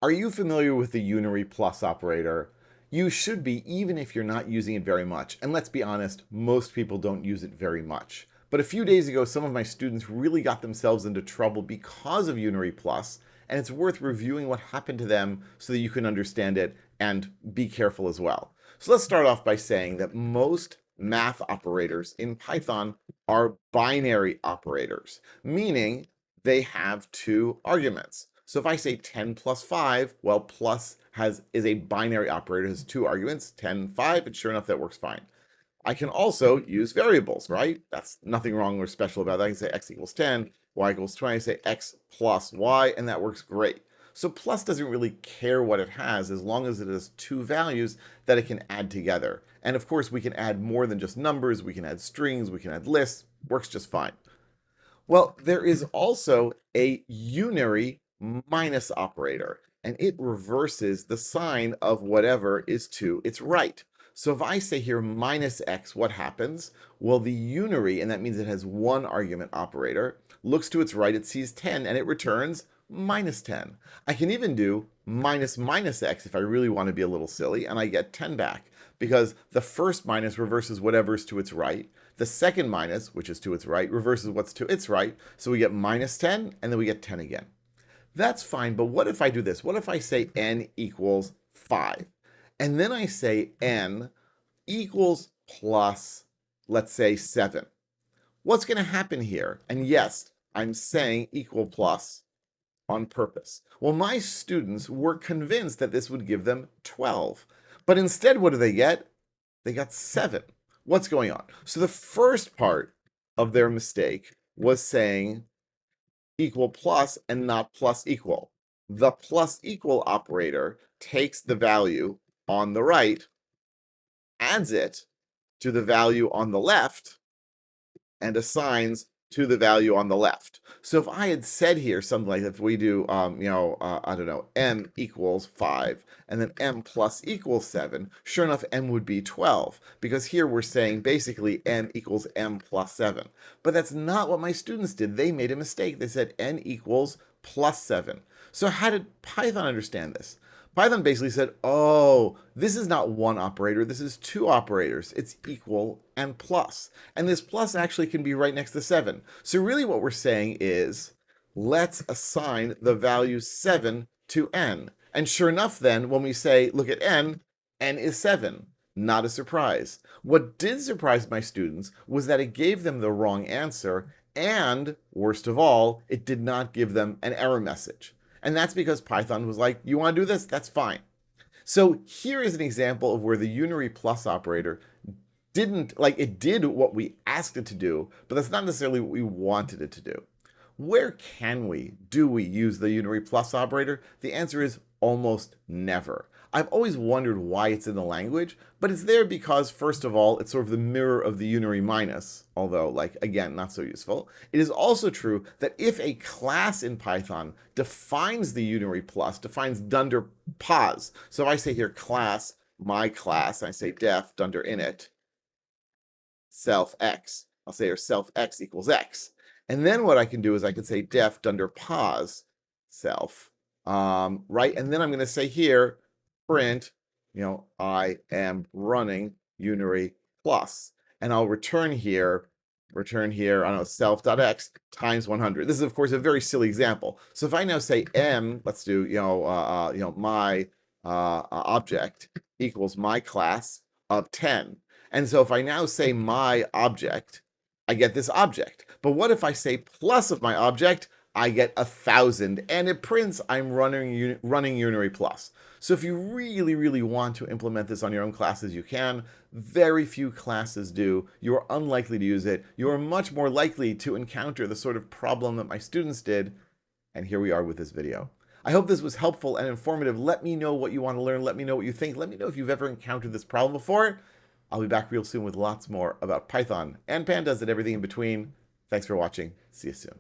Are you familiar with the unary plus operator? You should be, even if you're not using it very much. And let's be honest, most people don't use it very much. But a few days ago, some of my students really got themselves into trouble because of unary plus, and it's worth reviewing what happened to them so that you can understand it and be careful as well. So let's start off by saying that most math operators in Python are binary operators, meaning they have two arguments. So if I say 10 plus 5, well, plus is a binary operator, has two arguments, 10, 5, and sure enough, that works fine. I can also use variables, right? That's nothing wrong or special about that. I can say x equals 10, y equals 20, I say x plus y, and that works great. So plus doesn't really care what it has as long as it has two values that it can add together. And of course, we can add more than just numbers. We can add strings, we can add lists, works just fine. Well, there is also a unary minus operator, and it reverses the sign of whatever is to its right. So if I say here minus x, what happens? Well, the unary, and that means it has one argument operator, looks to its right, it sees 10, and it returns minus 10. I can even do minus minus x if I really want to be a little silly, and I get 10 back, because the first minus reverses whatever's to its right. The second minus, which is to its right, reverses what's to its right, so we get minus 10, and then we get 10 again. That's fine, but what if I do this? What if I say n equals 5? And then I say n equals plus, let's say, 7. What's going to happen here? And yes, I'm saying equal plus on purpose. Well, my students were convinced that this would give them 12. But instead, what do they get? They got 7. What's going on? So the first part of their mistake was saying equal plus and not plus equal. The plus equal operator takes the value on the right, adds it to the value on the left, and assigns to the value on the left. So if I had said here something like, if we do, I don't know, m equals 5, and then m plus equals 7, sure enough, m would be 12, because here we're saying basically n equals m plus 7. But that's not what my students did. They made a mistake. They said n equals plus 7. So how did Python understand this? Python basically said, oh, this is not one operator, this is two operators. It's equal and plus. And this plus actually can be right next to 7. So really what we're saying is, let's assign the value 7 to n. And sure enough then, when we say, look at n is 7. Not a surprise. What did surprise my students was that it gave them the wrong answer, and worst of all, it did not give them an error message. And that's because Python was like, you want to do this? That's fine. So here is an example of where the unary plus operator it did what we asked it to do, but that's not necessarily what we wanted it to do. Where do we use the unary plus operator? The answer is almost never. I've always wondered why it's in the language, but it's there because, first of all, it's sort of the mirror of the unary minus, although, again, not so useful. It is also true that if a class in Python defines the unary plus, defines dunder pos, so if I say here class, my class, and I say def dunder init, self x, I'll say here self x equals x. And then what I can do is I can say def dunder pos self, right? And then I'm going to say here, print, I am running unary plus. And I'll return here, I don't know, self.x times 100. This is, of course, a very silly example. So if I now say m, let's do, my object equals my class of 10. And so if I now say my object, I get this object. But what if I say plus of my object? I get 1,000, and it prints I'm running unary plus. So if you really, really want to implement this on your own classes, you can. Very few classes do. You are unlikely to use it. You are much more likely to encounter the sort of problem that my students did, and here we are with this video. I hope this was helpful and informative. Let me know what you want to learn. Let me know what you think. Let me know if you've ever encountered this problem before. I'll be back real soon with lots more about Python and pandas and everything in between. Thanks for watching. See you soon.